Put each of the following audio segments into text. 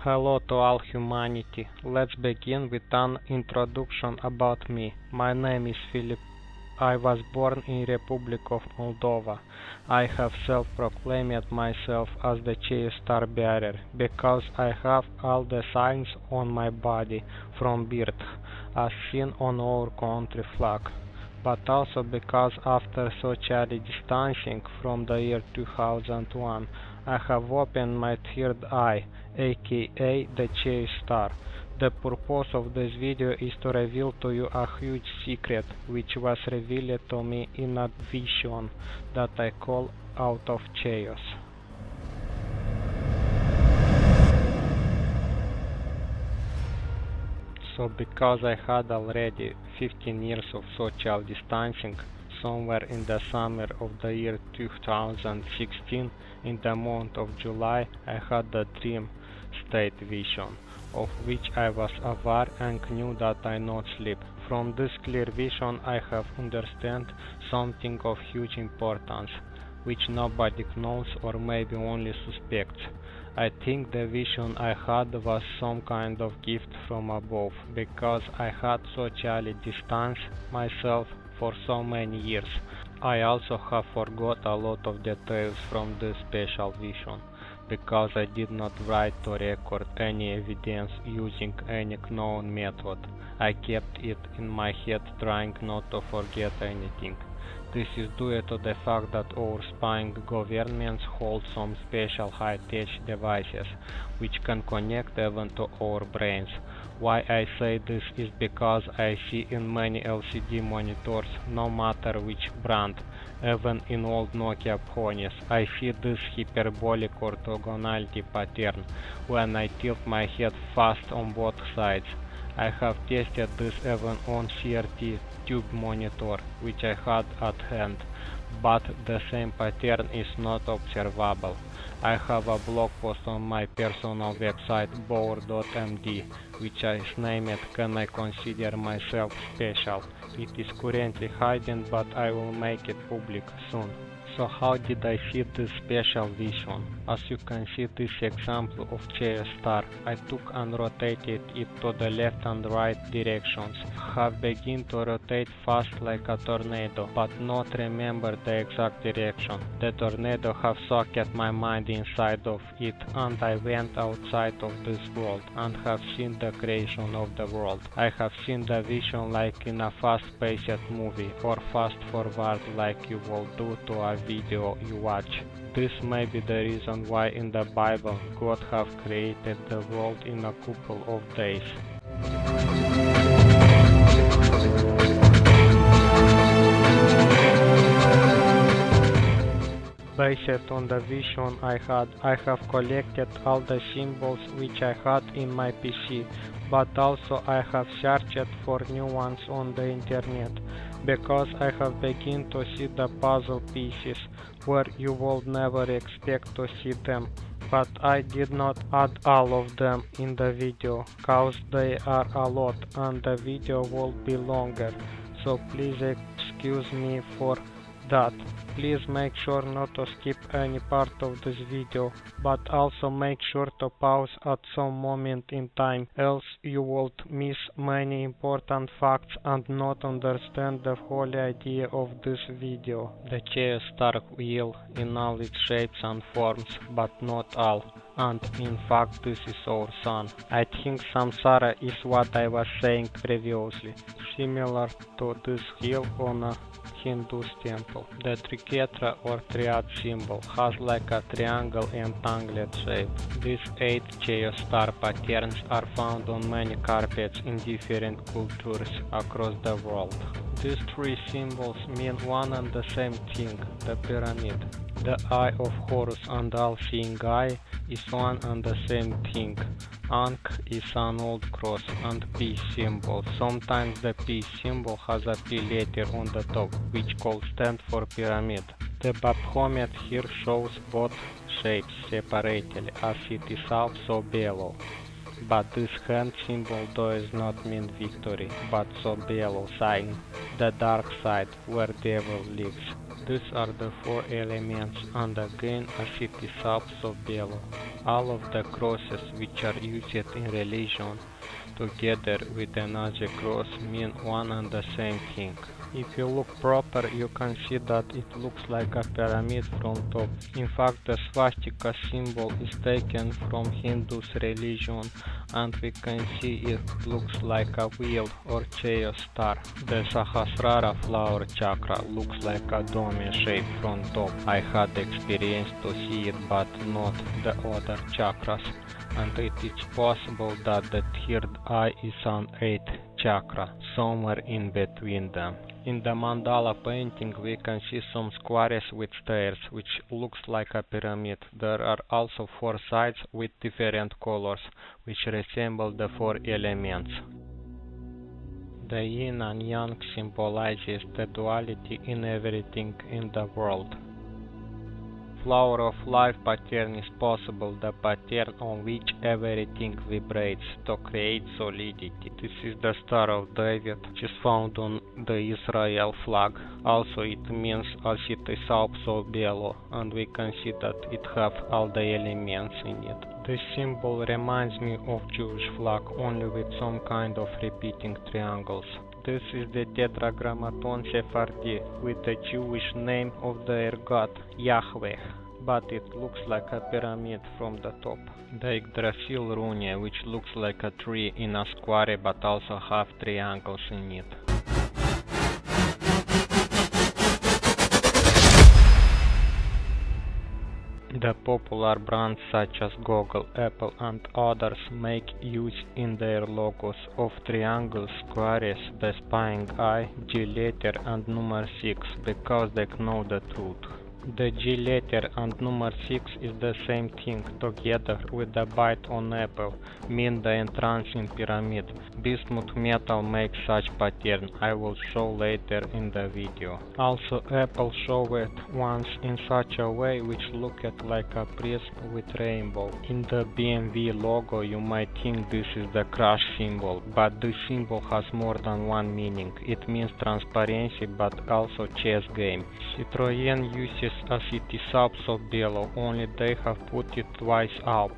Hello to all humanity. Let's begin with an introduction about me. My name is Philip. I was born in Republic of Moldova. I have self-proclaimed myself as the Chaos Star Bearer because I have all the signs on my body from birth, as seen on our country flag, but also because after socially distancing from the year 2001, I have opened my third eye, aka the Chaos Star. The purpose of this video is to reveal to you a huge secret which was revealed to me in a vision that I call out of chaos. So because I had already 15 years of social distancing, somewhere in the summer of the year 2016, in the month of July, I had the dream state vision, of which I was aware and knew that I not sleep. From this clear vision I have understand something of huge importance, which nobody knows or maybe only suspects. I think the vision I had was some kind of gift from above, because I had socially distanced myself for so many years. I also have forgot a lot of details from this special vision, because I did not write or record any evidence using any known method. I kept it in my head, trying not to forget anything. This is due to the fact that our spying governments hold some special high-tech devices which can connect even to our brains. Why I say this is because I see in many LCD monitors, no matter which brand, even in old Nokia ponies, I see this hyperbolic orthogonality pattern when I tilt my head fast on both sides. I have tested this even on CRT tube monitor, which I had at hand, but the same pattern is not observable. I have a blog post on my personal website bower.md, which is named "Can I Consider Myself Special?" It is currently hidden, but I will make it public soon. So how did I see this special vision? As you can see this example of Chaos Star, I took and rotated it to the left and right directions. Have begun to rotate fast like a tornado, but not remember the exact direction. The tornado have sucked my mind inside of it, and I went outside of this world and have seen the creation of the world. I have seen the vision like in a fast-paced movie, or fast forward like you will do to a video you watch. This may be the reason why in the Bible God have created the world in a couple of days. Based on the vision I had, I have collected all the symbols which I had in my PC, but also I have searched for new ones on the internet, because I have begun to see the puzzle pieces where you would never expect to see them, but I did not add all of them in the video, cause they are a lot and the video will be longer, so please excuse me for that. Please make sure not to skip any part of this video, but also make sure to pause at some moment in time, else you would miss many important facts and not understand the whole idea of this video. The Chaos Star wheel in all its shapes and forms, but not all. And in fact this is our sun. I think Samsara is what I was saying previously, similar to this hill on a Hindu temple. The Triketra or triad symbol has like a triangle entangled shape. These 8 Chaos Star patterns are found on many carpets in different cultures across the world. These 3 symbols mean one and the same thing, the pyramid. The Eye of Horus and all-seeing eye is one and the same thing. Ankh is an old cross and peace symbol. Sometimes the peace symbol has a P letter on the top, which could stand for pyramid. The Baphomet here shows both shapes separately, as it is also below. But this hand symbol does not mean victory, but Sobelo sign, the dark side, where devil lives. These are the 4 elements, and again as it is also below. all of the crosses which are used in religion together with another cross mean one and the same thing. If you look proper, you can see that it looks like a pyramid from top. In fact, the swastika symbol is taken from Hindu religion, and we can see it looks like a wheel or chaos star. The Sahasrara flower chakra looks like a dome shape from top. I had experience to see it, but not the other chakras, and it is possible that the third eye is an eighth chakra, somewhere in between them. In the mandala painting we can see some squares with stairs, which looks like a pyramid. There are also four sides with different colors, which resemble the four elements. The yin and yang symbolizes the duality in everything in the world. Flower of life pattern is possible, the pattern on which everything vibrates to create solidity. This is the Star of David, which is found on the Israel flag. Also it means as it is also bello, and we can see that it have all the elements in it. This symbol reminds me of Jewish flag, only with some kind of repeating triangles. This is the Tetragrammaton Sephardi with the Jewish name of their god, Yahweh, but it looks like a pyramid from the top. The Yggdrasil rune, which looks like a tree in a square but also have triangles in it. The popular brands such as Google, Apple and others make use in their logos of triangles, squares, the spying eye, G letter and number 6 because they know the truth. The G letter and number 6 is the same thing together with the bite on apple, mean the entrance in pyramid. Bismuth metal makes such pattern, I will show later in the video. Also Apple showed it once in such a way which looked like a prism with rainbow. In the BMW logo you might think this is the crash symbol, but this symbol has more than one meaning. It means transparency but also chess game. Citroën uses as it is also bello, only they have put it twice up.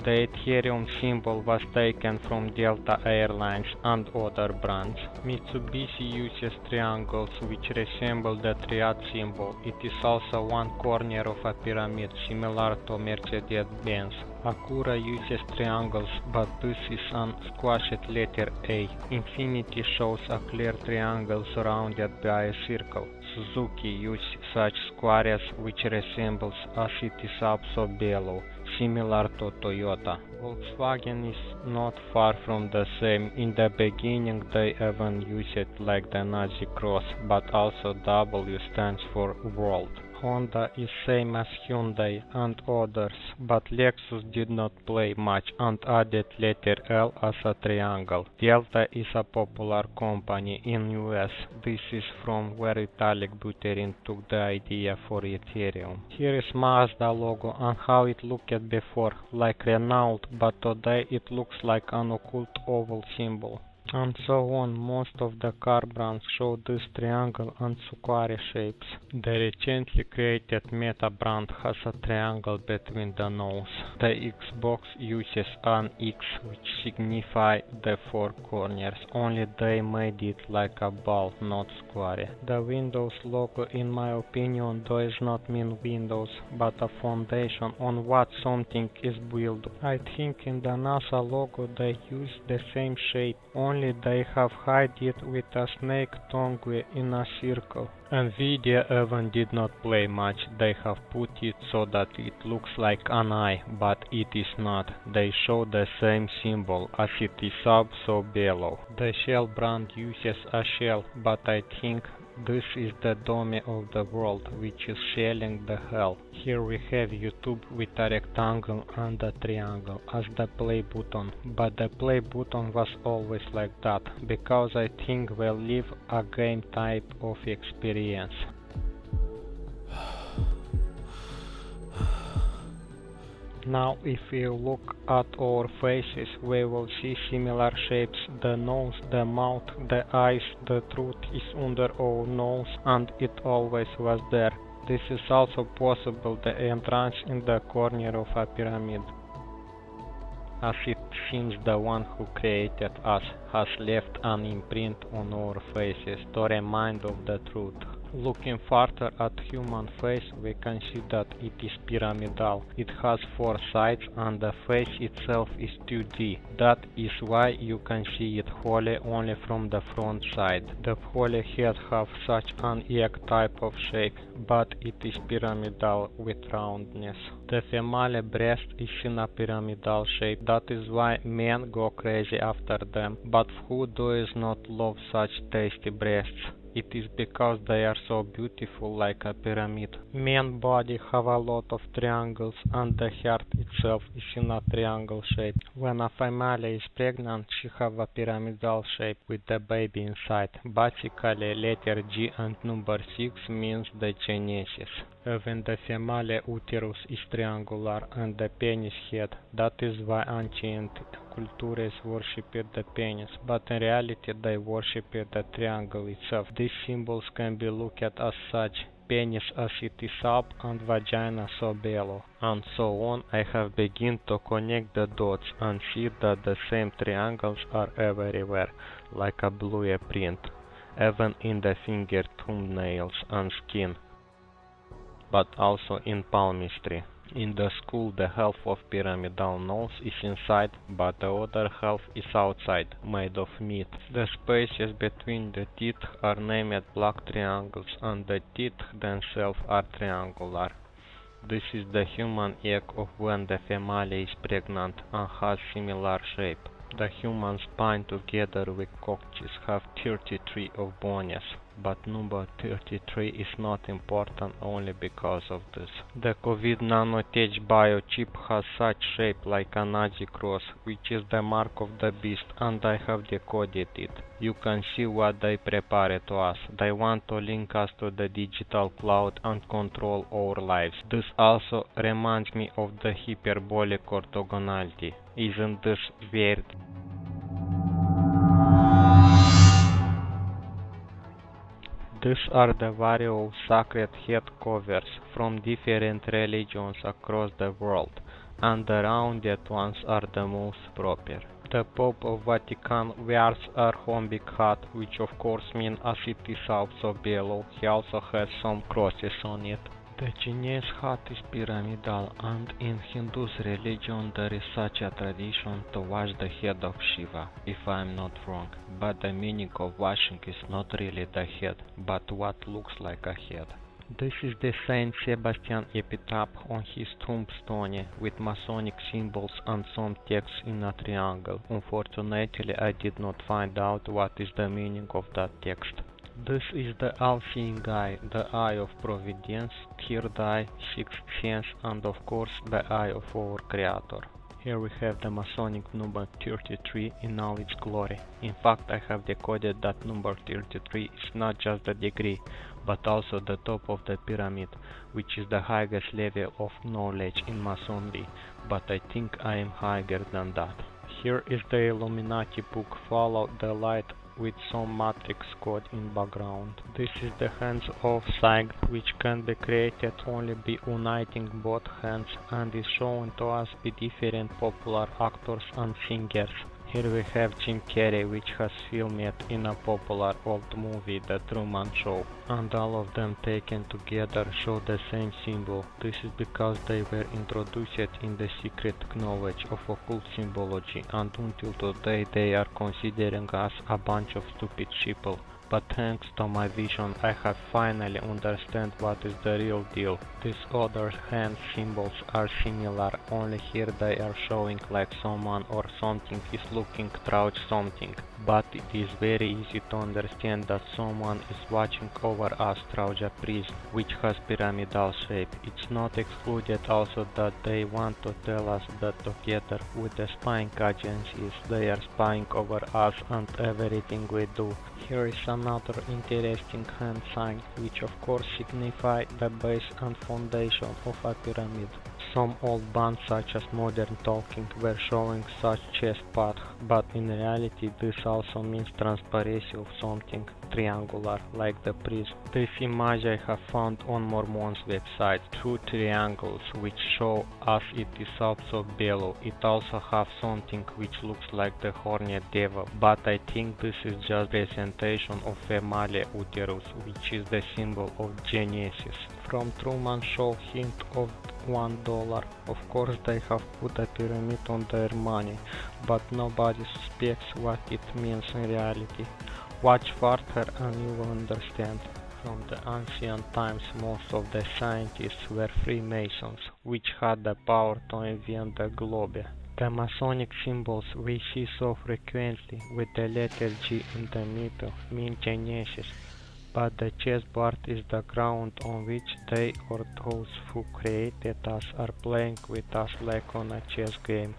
The Ethereum symbol was taken from Delta Airlines and other brands. Mitsubishi uses triangles which resemble the triad symbol. It is also one corner of a pyramid, similar to Mercedes-Benz. Acura uses triangles, but this is an squashed letter A. Infiniti shows a clear triangle surrounded by a circle. Suzuki uses such squares which resembles as it is also bello, similar to Toyota. Volkswagen is not far from the same. In the beginning they even used it like the Nazi cross, but also W stands for world. Honda is same as Hyundai and others, but Lexus did not play much and added letter L as a triangle. Delta is a popular company in US. This is from where Vitalik Buterin took the idea for Ethereum. Here is Mazda logo and how it looked before, like Renault, but today it looks like an occult oval symbol. And so on. Most of the car brands show this triangle and square shapes. The recently created Meta brand has a triangle between the nose. The Xbox uses an X which signify the four corners, only they made it like a ball, not square. The Windows logo in my opinion does not mean Windows, but a foundation on what something is built. I think in the NASA logo they use the same shape, only they have hide it with a snake tongue in a circle. Nvidia even did not play much. They have put it so that it looks like an eye, but it is not. They show the same symbol as it is also bello. The Shell brand uses a shell, but I think this is the dome of the world, which is shelling the hell. Here we have YouTube with a rectangle and a triangle as the play button, but the play button was always like that, because I think we live a game type of experience. Now if we look at our faces, we will see similar shapes. The nose, the mouth, the eyes, the truth is under our nose and it always was there. This is also possible the entrance in the corner of a pyramid, as it seems the one who created us has left an imprint on our faces to remind of the truth. Looking further at human face, we can see that it is pyramidal. It has 4 sides and the face itself is 2D. That is why you can see it wholly only from the front side. The wholly head have such an egg type of shape, but it is pyramidal with roundness. The female breast is in a pyramidal shape. That is why men go crazy after them. But who does not love such tasty breasts? It is because they are so beautiful like a pyramid. Men's body have a lot of triangles and the heart itself is in a triangle shape. When a female is pregnant, she have a pyramidal shape with the baby inside. Basically, letter G and number 6 means the genesis. When the female uterus is triangular and the penis head, that is why ancient cultures worshipped the penis, but in reality they worshipped the triangle itself. These symbols can be looked at as such: penis as it is up and vagina so below, and so on. I have begun to connect the dots and see that the same triangles are everywhere, like a blueprint, even in the finger, thumbnails and skin, but also in palmistry. In the skull, the half of pyramidal nose is inside, but the other half is outside, made of meat. The spaces between the teeth are named black triangles, and the teeth themselves are triangular. This is the human egg of when the female is pregnant and has similar shape. The human spine together with coccyx have 33 of bones, but number 33 is not important only because of this. The COVID nanotech biochip has such shape like a Nazi cross, which is the mark of the beast, and I have decoded it. You can see what they prepared to us. They want to link us to the digital cloud and control our lives. This also reminds me of the hyperbolic orthogonality. Isn't this weird? These are the various sacred head covers from different religions across the world, and the rounded ones are the most proper. The Pope of Vatican wears a rhombic hat, which of course means as it is also below, he also has some crosses on it. The Chinese hat is pyramidal, and in Hindu religion there is such a tradition to wash the head of Shiva, if I am not wrong, but the meaning of washing is not really the head, but what looks like a head. This is the Saint Sebastian epitaph on his tombstone with Masonic symbols and some text in a triangle. Unfortunately, I did not find out what is the meaning of that text. This is the all-seeing eye, the eye of providence, third eye, sixth sense, and of course the eye of our Creator. Here we have the Masonic number 33 in all its glory. In fact, I have decoded that number 33 is not just the degree, but also the top of the pyramid, which is the highest level of knowledge in Masonry, but I think I am higher than that. Here is the Illuminati book, Follow the Light, with some matrix code in background. This is the hands of sight, which can be created only by uniting both hands, and is shown to us by different popular actors and singers. Here we have Jim Carrey, which has filmed in a popular old movie, The Truman Show, and all of them taken together show the same symbol. This is because they were introduced in the secret knowledge of occult symbology, and until today they are considering us a bunch of stupid sheeple. But thanks to my vision, I have finally understand what is the real deal. These other hand symbols are similar, only here they are showing like someone or something is looking through something. But it is very easy to understand that someone is watching over us through a prism, which has pyramidal shape. It's not excluded also that they want to tell us that together with the spying agencies, they are spying over us and everything we do. Here is some another interesting hand sign, which of course signify the base and foundation of a pyramid. Some old bands such as Modern Talking were showing such chest path, but in reality this also means transparency of something triangular like the prism. This image I have found on Mormon's website, two triangles which show us it is also below. It also has something which looks like the horned devil, but I think this is just representation of Female Uterus, which is the symbol of Genesis. From Truman Show hint of $1. Of course they have put a pyramid on their money, but nobody suspects what it means in reality. Watch further and you will understand. From the ancient times most of the scientists were Freemasons, which had the power to invent the globe. The Masonic symbols we see so frequently with the letter G in the middle mean Genesis, but the chessboard is the ground on which they or those who created us are playing with us like on a chess game.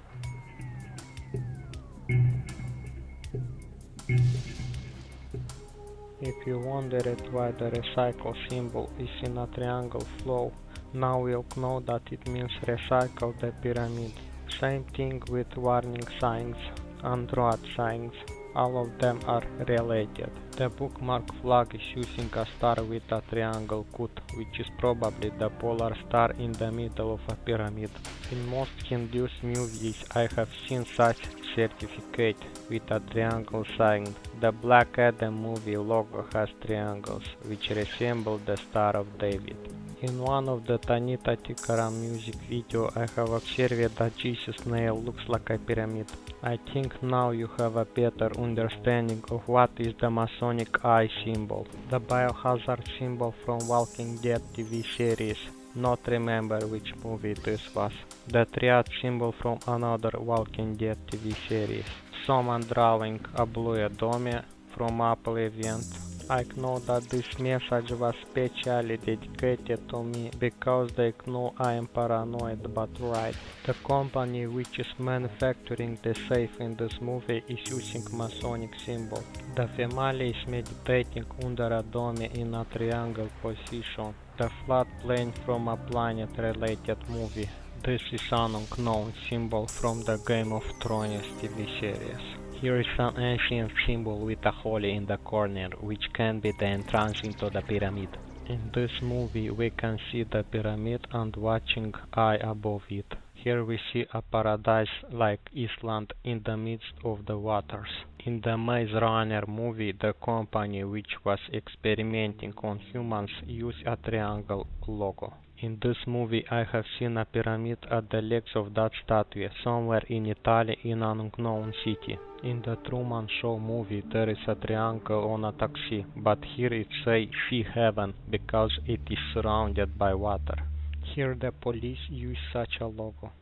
If you wondered why the recycle symbol is in a triangle flow, now you'll know that it means recycle the pyramid. Same thing with warning signs and road signs. All of them are related. The bookmark flag is using a star with a triangle cut, which is probably the polar star in the middle of a pyramid. In most Hindu movies I have seen such certificate with a triangle sign. The Black Adam movie logo has triangles, which resemble the Star of David. In one of the Tanita Tikaram music video I have observed that Jesus' nail looks like a pyramid. I think now you have a better understanding of what is the Masonic eye symbol. The biohazard symbol from Walking Dead TV series. Not remember which movie this was. The triad symbol from another Walking Dead TV series. Someone drawing a blue dome from Apple event. I know that this message was specially dedicated to me because they know I am paranoid, but right. The company which is manufacturing the safe in this movie is using Masonic symbol. The family is meditating under a dome in a triangle position. The flat plane from a planet related movie. This is an unknown symbol from the Game of Thrones TV series. Here is an ancient symbol with a hole in the corner, which can be the entrance into the pyramid. In this movie we can see the pyramid and watching eye above it. Here we see a paradise like Island in the midst of the waters. In the Maze Runner movie, the company which was experimenting on humans used a triangle logo. In this movie I have seen a pyramid at the legs of that statue somewhere in Italy in an unknown city. In the Truman Show movie there is a triangle on a taxi, but here it says Sea Heaven because it is surrounded by water. Here the police use such a logo.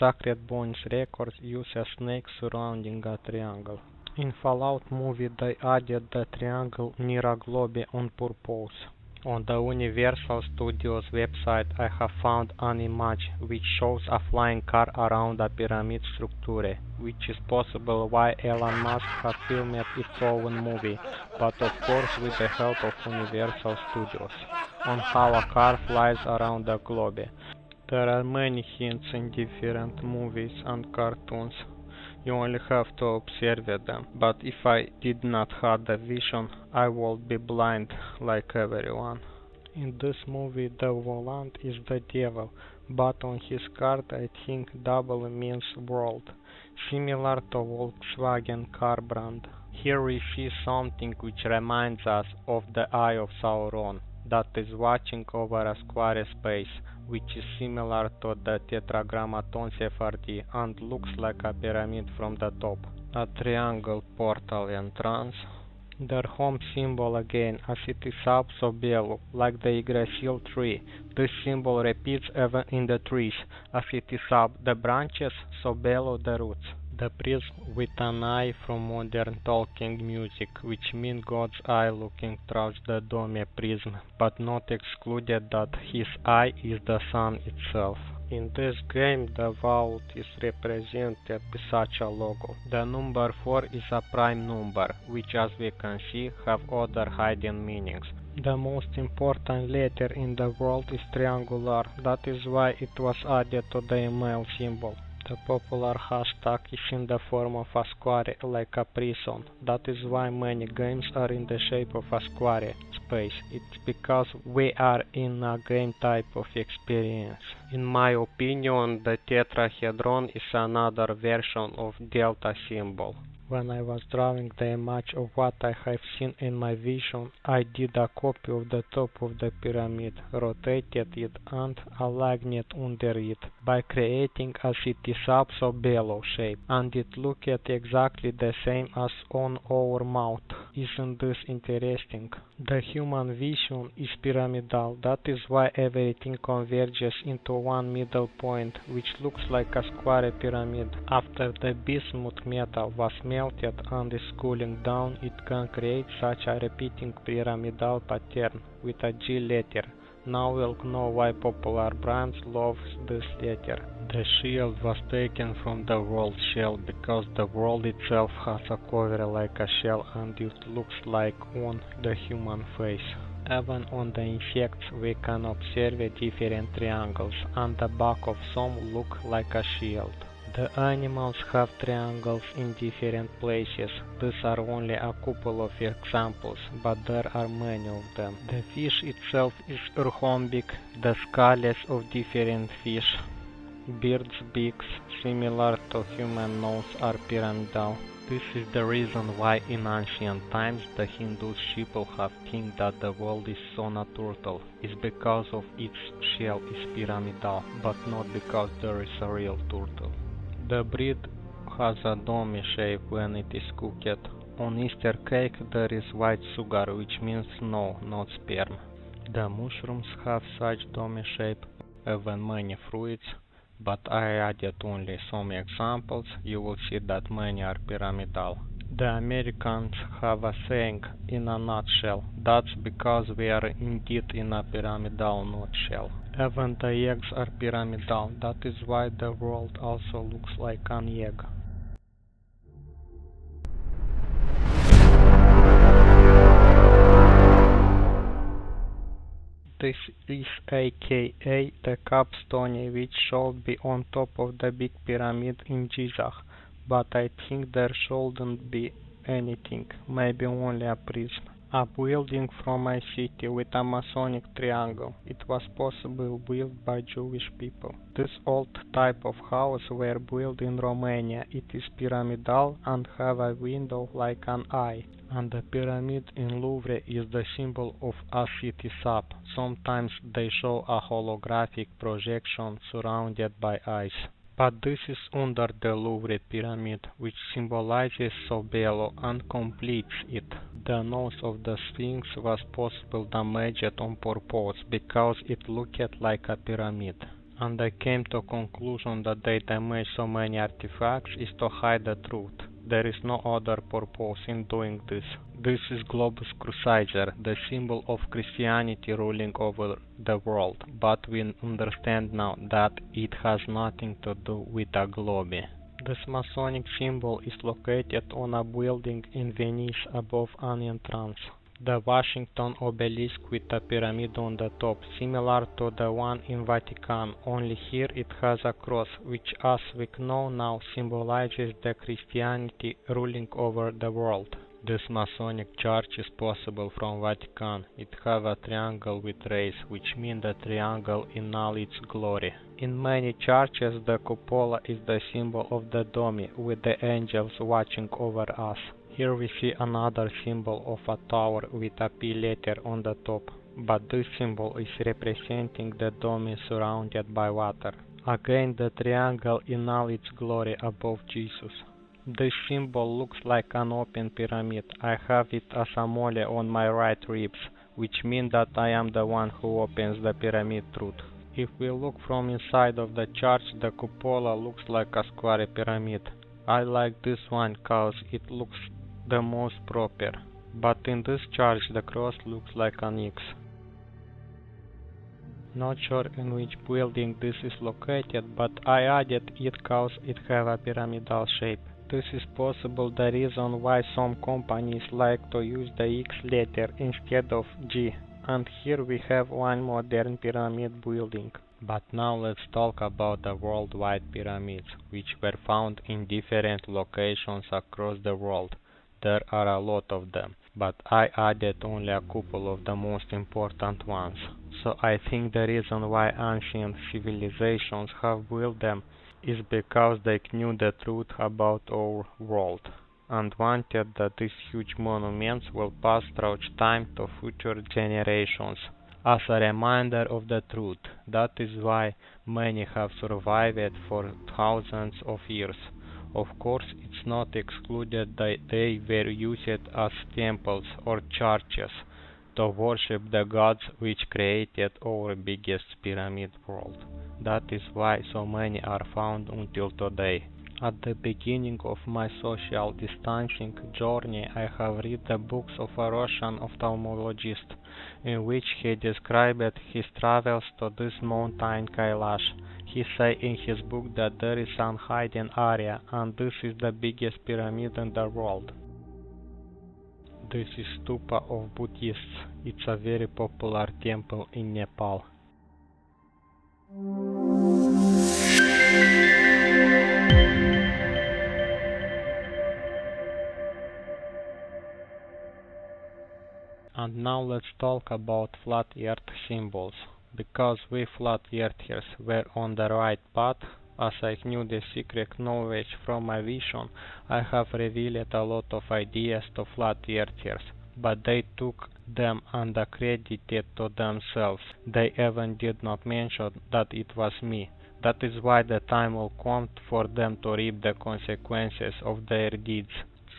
Sacred Bones Records use a snake surrounding a triangle. In Fallout movie they added the triangle near a globe on purpose. On the Universal Studios website I have found an image which shows a flying car around a pyramid structure, which is possible why Elon Musk has filmed its own movie, but of course with the help of Universal Studios, on how a car flies around the globe. There are many hints in different movies and cartoons. You only have to observe them, but if I did not have the vision, I would be blind like everyone. In this movie the volant is the devil, but on his card I think double means world, similar to Volkswagen car brand. Here we see something which reminds us of the Eye of Sauron, that is watching over a square space, which is similar to the Tetragrammaton Sephardi and looks like a pyramid from the top. A triangle portal entrance. Their home symbol again, as it is also Belu, like the Yggdrasil tree. This symbol repeats even in the trees, as it is up the branches, so Belu the roots. The prism with an eye from Modern Talking music, which means God's eye looking through the dome prism, but not excluded that his eye is the sun itself. In this game, the vault is represented with such a logo. The number 4 is a prime number, which as we can see have other hidden meanings. The most important letter in the world is triangular, that is why it was added to the email symbol. The popular hashtag is in the form of a square, like a prison. That is why many games are in the shape of a square space. It's because we are in a game type of experience. In my opinion, the tetrahedron is another version of delta symbol. When I was drawing the image of what I have seen in my vision, I did a copy of the top of the pyramid, rotated it and aligned it under it by creating a city-sub so bellow shape, and it looked exactly the same as on our mouth. Isn't this interesting? The human vision is pyramidal, that is why everything converges into one middle point, which looks like a square pyramid. After the bismuth metal was melted and is cooling down, it can create such a repeating pyramidal pattern with a G letter. Now we'll know why popular brands love this letter. The shield was taken from the world shell because the world itself has a cover like a shell and it looks like on the human face. Even on the insects we can observe different triangles, and the back of some look like a shield. The animals have triangles in different places. These are only a couple of examples, but there are many of them. The fish itself is rhombic, the skulls of different fish. Birds' beaks, similar to human nose, are pyramidal. This is the reason why in ancient times the Hindu people have think that the world is on a turtle. It's because of its shell is pyramidal, but not because there is a real turtle. The bread has a dome shape when it is cooked. On Easter cake there is white sugar, which means snow, not sperm. The mushrooms have such dome shape, even many fruits, but I added only some examples. You will see that many are pyramidal. The Americans have a saying, in a nutshell. That's because we are indeed in a pyramidal nutshell. Even the eggs are pyramidal, that is why the world also looks like an egg. This is aka the capstone, which should be on top of the big pyramid in Giza, but I think there shouldn't be anything, maybe only a prism. A building from my city with a Masonic triangle. It was possibly built by Jewish people. This old type of house were built in Romania. It is pyramidal and have a window like an eye. And the pyramid in Louvre is the symbol of a city sub. Sometimes they show a holographic projection surrounded by eyes. But this is under the Louvre pyramid, which symbolizes Sobelo and completes it. The nose of the Sphinx was possibly damaged on purpose because it looked like a pyramid. And I came to conclusion that they damage so many artifacts is to hide the truth. There is no other purpose in doing this. This is Globus Crusader, the symbol of Christianity ruling over the world, but we understand now that it has nothing to do with a globe. This Masonic symbol is located on a building in Venice above an entrance. The Washington obelisk with a pyramid on the top, similar to the one in Vatican, only here it has a cross, which as we know now symbolizes the Christianity ruling over the world. This Masonic church is possible from Vatican. It have a triangle with rays, which mean the triangle in all its glory. In many churches the cupola is the symbol of the dome, with the angels watching over us. Here we see another symbol of a tower with a P letter on the top, but this symbol is representing the dome surrounded by water. Again the triangle in all its glory above Jesus. This symbol looks like an open pyramid. I have it as a mole on my right ribs, which means that I am the one who opens the pyramid truth. If we look from inside of the church, the cupola looks like a square pyramid. I like this one cause it looks the most proper, but in this church the cross looks like an X. Not sure in which building this is located, but I added it cause it have a pyramidal shape. This is possible the reason why some companies like to use the X letter instead of G. And here we have one modern pyramid building. But now let's talk about the worldwide pyramids, which were found in different locations across the world. There are a lot of them, but I added only a couple of the most important ones. So I think the reason why ancient civilizations have built them is because they knew the truth about our world and wanted that these huge monuments will pass through time to future generations as a reminder of the truth. That is why many have survived for thousands of years. Of course, it's not excluded that they were used as temples or churches to worship the gods which created our biggest pyramid world. That is why so many are found until today. At the beginning of my social distancing journey, I have read the books of a Russian ophthalmologist, in which he described his travels to this mountain Kailash. He says in his book that there is an hidden area, and this is the biggest pyramid in the world. This is Stupa of Buddhists. It's a very popular temple in Nepal. And now let's talk about flat earth symbols. Because we flat earthers were on the right path, as I knew the secret knowledge from my vision, I have revealed a lot of ideas to flat earthers, but they took them and accredited to themselves. They even did not mention that it was me. That is why the time will come for them to reap the consequences of their deeds.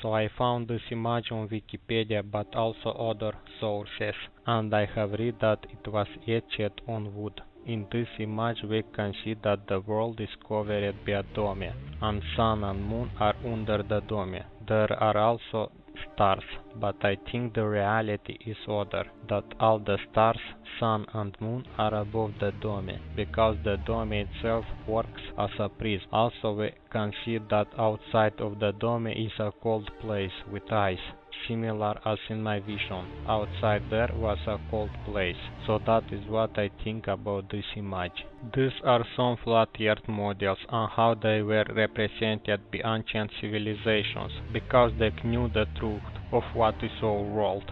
So I found this image on Wikipedia, but also other sources, and I have read that it was etched on wood. In this image we can see that the world is covered by a dome, and sun and moon are under the dome. There are also stars, but I think the reality is other, that all the stars, sun and moon are above the dome, because the dome itself works as a prism. Also we can see that outside of the dome is a cold place with ice, similar as in my vision. Outside there was a cold place. So that is what I think about this image. These are some flat earth models and how they were represented by ancient civilizations, because they knew the truth of what is our world.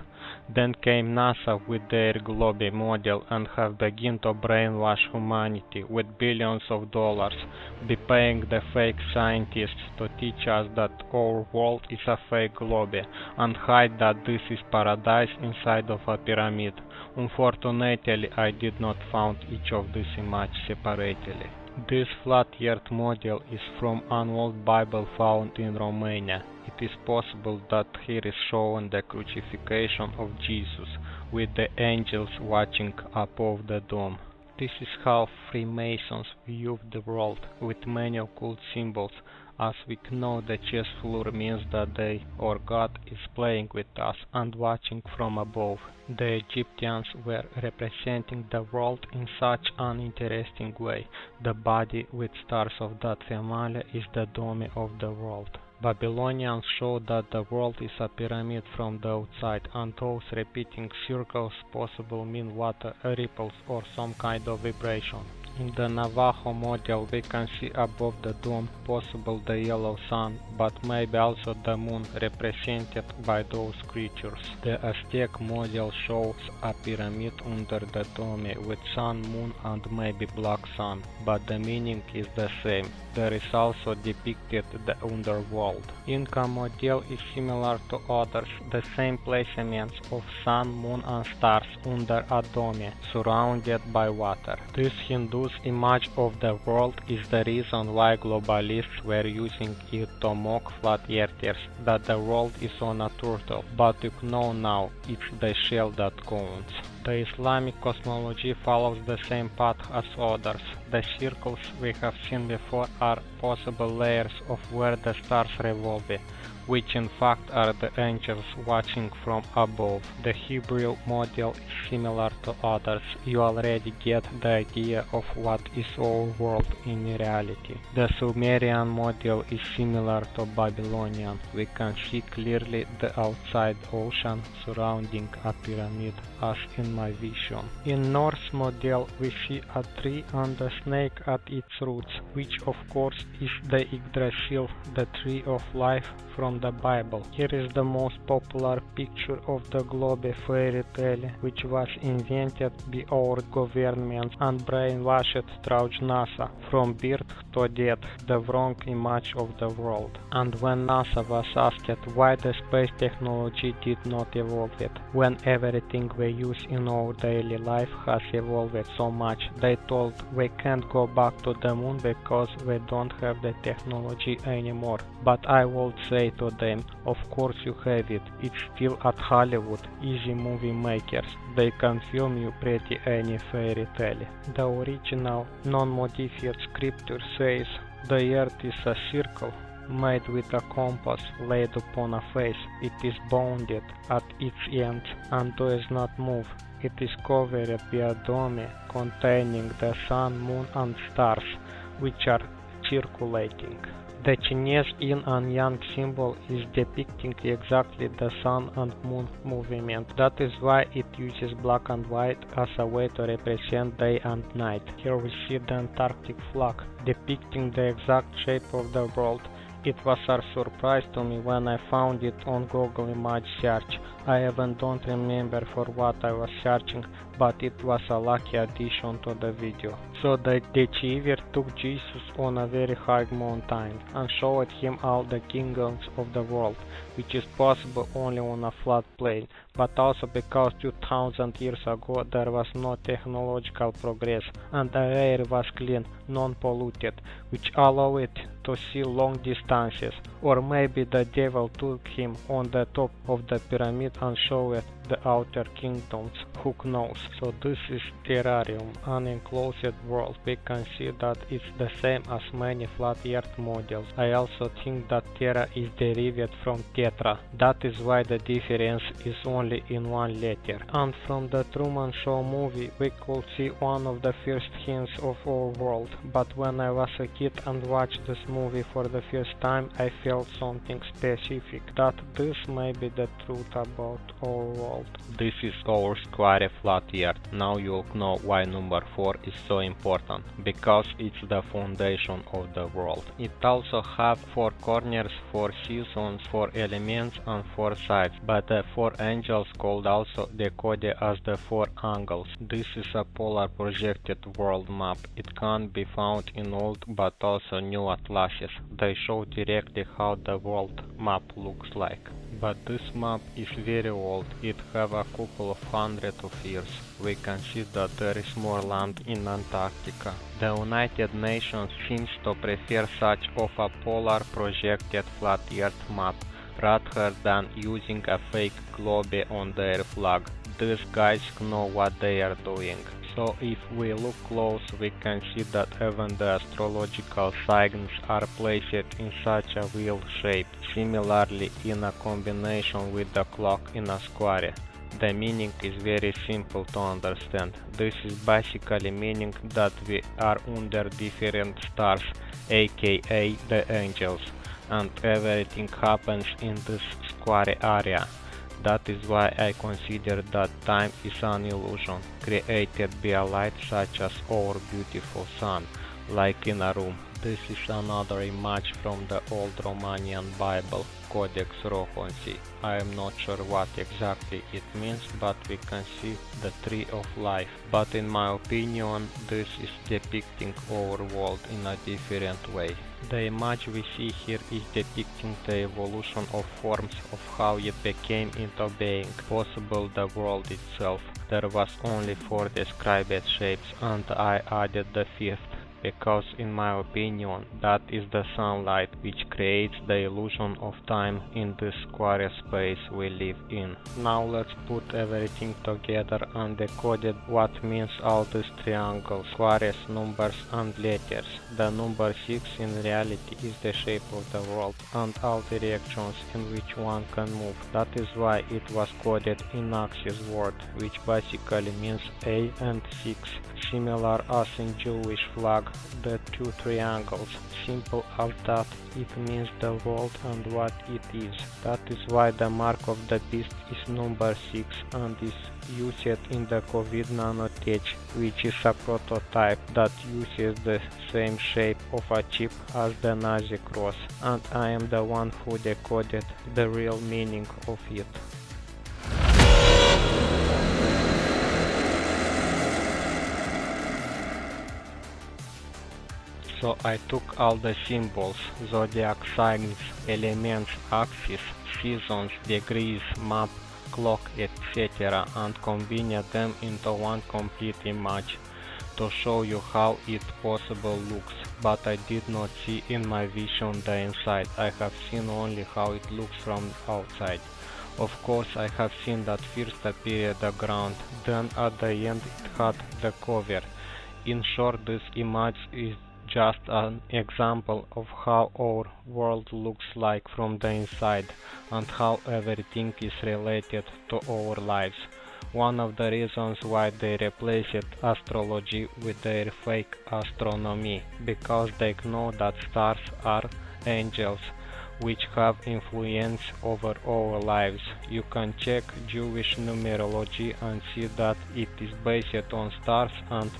Then came NASA with their globe model and have begun to brainwash humanity with billions of dollars, by paying the fake scientists to teach us that our world is a fake globe and hide that this is paradise inside of a pyramid. Unfortunately, I did not find each of these images separately. This flat earth model is from an old Bible found in Romania. It is possible that here is shown the crucifixion of Jesus, with the angels watching above the dome. This is how Freemasons view the world, with many occult symbols. As we know, the chess floor means that they, or God, is playing with us and watching from above. The Egyptians were representing the world in such an interesting way. The body with stars of that family is the dome of the world. Babylonians showed that the world is a pyramid from the outside, and those repeating circles possibly mean water, ripples, or some kind of vibration. In the Navajo model we can see above the dome possible the yellow sun, but maybe also the moon represented by those creatures. The Aztec model shows a pyramid under the dome with sun, moon and maybe black sun, but the meaning is the same. There is also depicted the underworld. Inca model is similar to others, the same placements of sun, moon and stars under a dome, surrounded by water. This Hindu's image of the world is the reason why globalists were using it to mock flat earthers, that the world is on a turtle, but you know now, it's the shell that counts. The Islamic cosmology follows the same path as others. The circles we have seen before are possible layers of where the stars revolve, which in fact are the angels watching from above. The Hebrew model is similar to others. You already get the idea of what is our world in reality. The Sumerian model is similar to Babylonian. We can see clearly the outside ocean surrounding a pyramid, as in my vision. In Norse model we see a tree and a snake at its roots, which of course is the Yggdrasil, the tree of life from the Bible. Here is the most popular picture of the globe fairy tale, which was invented by our government and brainwashed through NASA. From birth to death, the wrong image of the world. And when NASA was asked why the space technology did not evolve it, when everything we use in our daily life has evolved so much, they told we can't go back to the moon because we don't have the technology anymore. But I would say to them, of course you have it. It's still at Hollywood, easy movie makers. They can film you pretty any fairy tale. The original, non-modified scripture says the earth is a circle made with a compass laid upon a face. It is bounded at its ends and does not move. It is covered by a dome containing the sun, moon and stars, which are circulating. The Chinese yin and yang symbol is depicting exactly the sun and moon movement. That is why it uses black and white as a way to represent day and night. Here we see the Antarctic flag, depicting the exact shape of the world. It was a surprise to me when I found it on Google image search. I even don't remember for what I was searching, but it was a lucky addition to the video. So the deceiver took Jesus on a very high mountain and showed him all the kingdoms of the world, which is possible only on a flat plane, but also because 2000 years ago there was no technological progress and the air was clean, non-polluted, which allowed it to see long distances. Or maybe the devil took him on the top of the pyramid and showed the outer kingdoms, who knows. So this is terrarium, an enclosed world. We can see that it's the same as many flat earth models. I also think that Terra is derived from Tetra. That is why the difference is only in one letter. And from the Truman Show movie we could see one of the first hints of our world. But when I was a kid and watched this movie for the first time, I felt something specific, that this may be the truth about our world. This is our square flat earth. Now you'll know why number 4 is so important, because it's the foundation of the world. It also have 4 corners, 4 seasons, 4 elements and 4 sides, but the 4 angels called also decoded as the 4 angles. This is a polar projected world map. It can be found in old but also new atlases. They show directly how the world map looks like. But this map is very old. It have a couple of hundred of years. We can see that there is more land in Antarctica. The United Nations seems to prefer such of a polar projected flat earth map rather than using a fake globe on their flag. These guys know what they are doing. So if we look close, we can see that even the astrological signs are placed in such a wheel shape, similarly in a combination with the clock in a square. The meaning is very simple to understand. This is basically meaning that we are under different stars, aka the angels, and everything happens in this square area. That is why I consider that time is an illusion, created by a light such as our beautiful sun, like in a room. This is another image from the old Romanian Bible, Codex Rohonsi. I am not sure what exactly it means, but we can see the tree of life. But in my opinion, this is depicting our world in a different way. The image we see here is depicting the evolution of forms of how it became into being. Possible the world itself. There was only 4 described shapes and I added the 5th. because in my opinion that is the sunlight which creates the illusion of time in this square space we live in. Now let's put everything together and decode what means all these triangles, squares, numbers and letters. The number 6 in reality is the shape of the world and all directions in which one can move. That is why it was coded in Axis word, which basically means A and 6, similar as in Jewish flag, the two triangles. Simple as that, it means the world and what it is. That is why the mark of the beast is number 6 and is used in the COVID nanotech, which is a prototype that uses the same shape of a chip as the Nazi cross, and I am the one who decoded the real meaning of it. So I took all the symbols, zodiac signs, elements, axes, seasons, degrees, map, clock, etc. and combined them into one complete image to show you how it possible looks, but I did not see in my vision the inside. I have seen only how it looks from outside. Of course I have seen that first appeared the ground, then at the end it had the cover. In short, this image is just an example of how our world looks like from the inside and how everything is related to our lives. One of the reasons why they replaced astrology with their fake astronomy, because they know that stars are angels which have influence over our lives. You can check Jewish numerology and see that it is based on stars and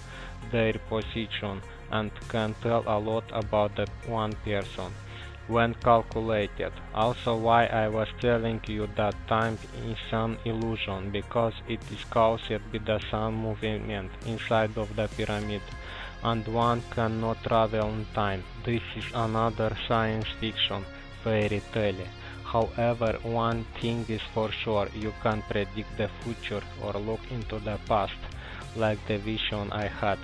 their position, and can tell a lot about the one person when calculated. Also why I was telling you that time is an illusion, because it is caused by the sun movement inside of the pyramid, and one cannot travel in time. This is another science fiction fairy tale. However, one thing is for sure, you can predict the future or look into the past, like the vision I had,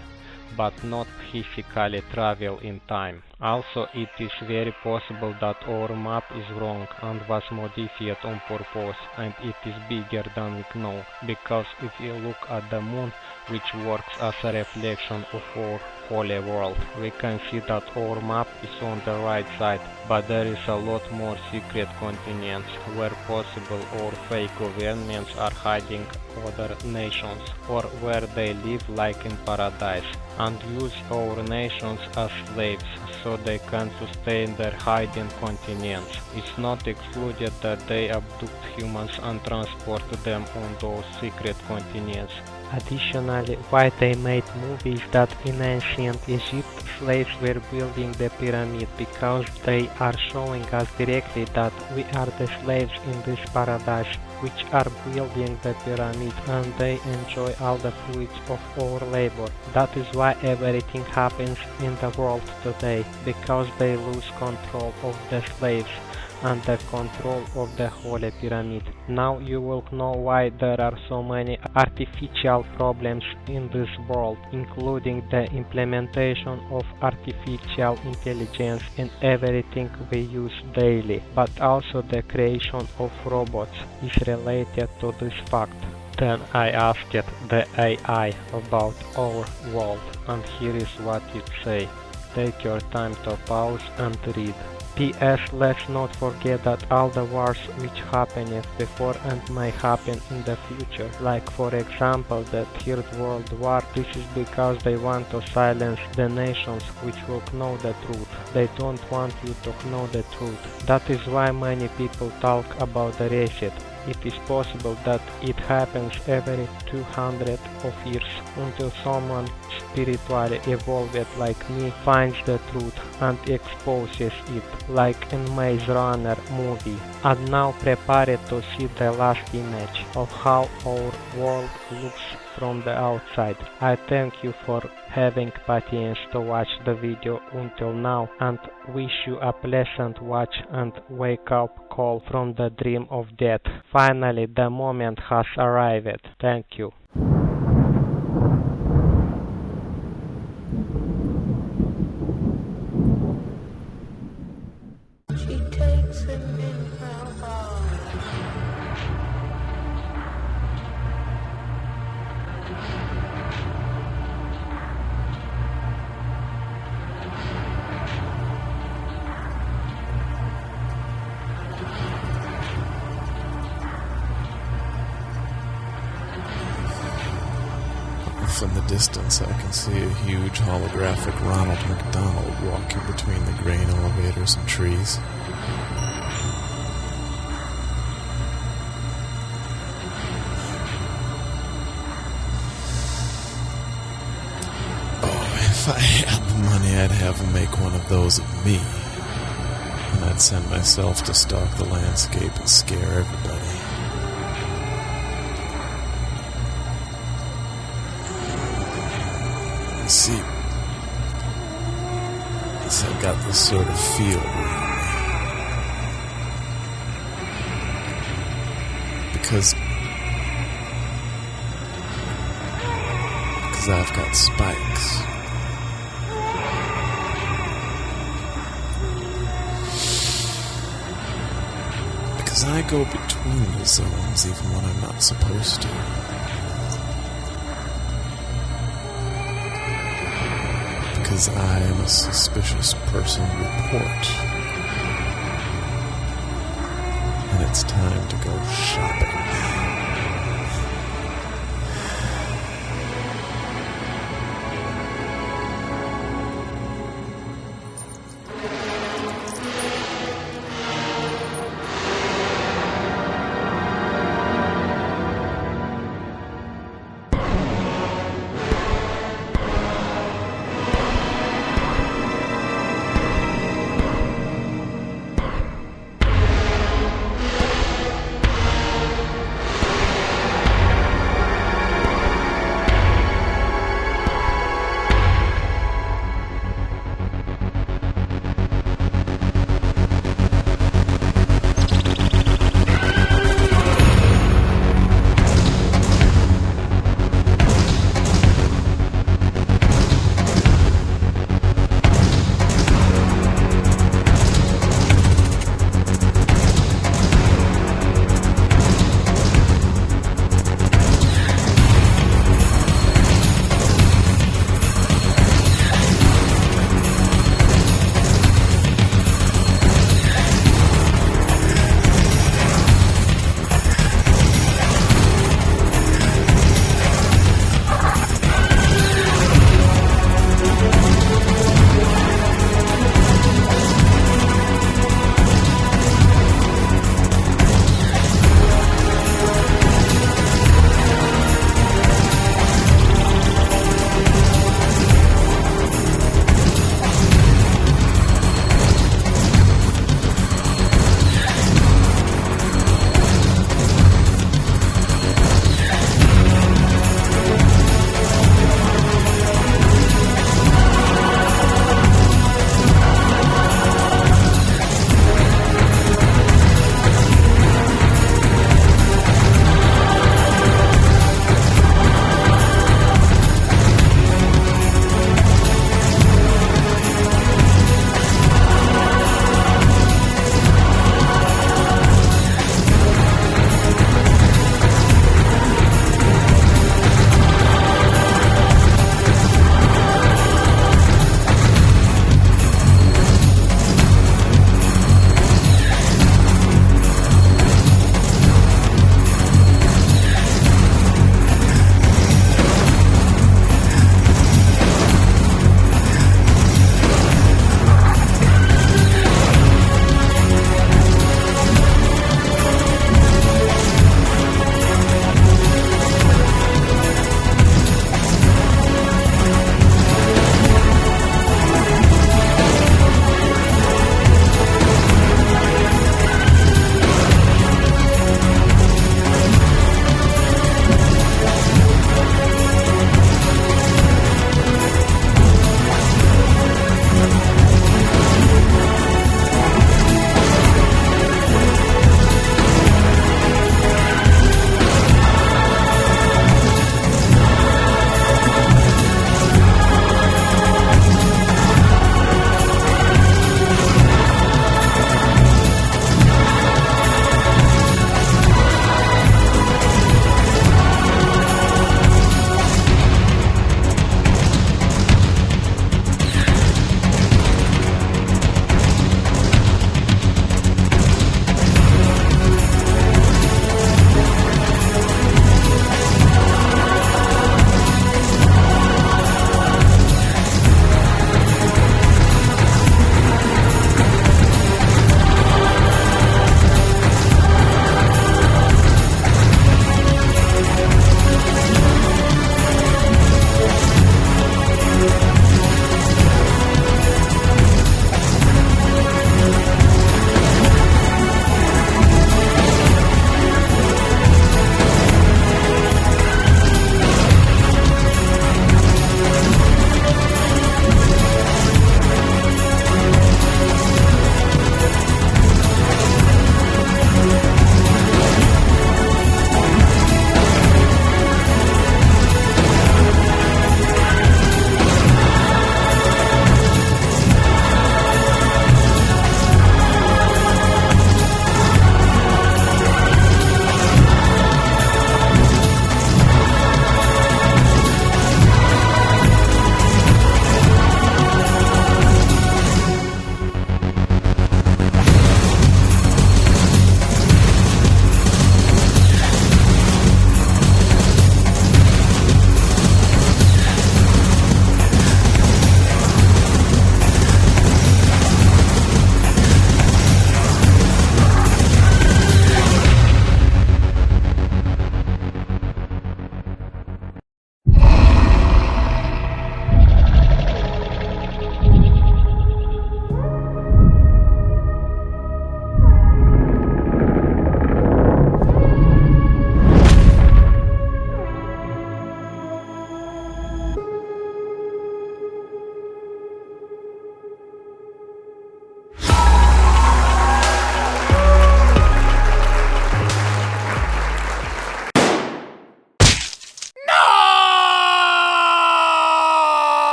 but not physically travel in time. Also, it is very possible that our map is wrong and was modified on purpose, and it is bigger than we know, because if you look at the moon, which works as a reflection of our holy world, we can see that our map is on the right side, but there is a lot more secret continents where possible or fake governments are hiding other nations, or where they live like in paradise, and use our nations as slaves so they can sustain their hiding continents. It's not excluded that they abduct humans and transport them on those secret continents. Additionally, why they made movies that in ancient Egypt slaves were building the pyramid, because they are showing us directly that we are the slaves in this paradise which are building the pyramid, and they enjoy all the fruits of our labor. That is why everything happens in the world today, because they lose control of the slaves and the control of the Holy Pyramid. Now you will know why there are so many artificial problems in this world, including the implementation of artificial intelligence in everything we use daily, but also the creation of robots is related to this fact. Then I asked the AI about our world, and here is what it says. Take your time to pause and read. P.S. Let's not forget that all the wars which happened before and may happen in the future, like for example the Third World War, this is because they want to silence the nations which will know the truth. They don't want you to know the truth. That is why many people talk about the reset. It is possible that it happens every 200 of years until someone spiritually evolved like me finds the truth and exposes it, like in Maze Runner movie. And now prepare to see the last image of how our world looks from the outside. I thank you for having patience to watch the video until now, and wish you a pleasant watch and wake up call from the dream of death. Finally, the moment has arrived. Thank you. distance, I can see a huge holographic Ronald McDonald walking between the grain elevators and trees. If I had the money, I'd have him make one of those of me. And I'd send myself to stalk the landscape and scare everybody. You see, I've got this sort of field around me. Because I've got spikes. Because I go between the zones even when I'm not supposed to. Because I am a suspicious person report. And it's time to go shopping.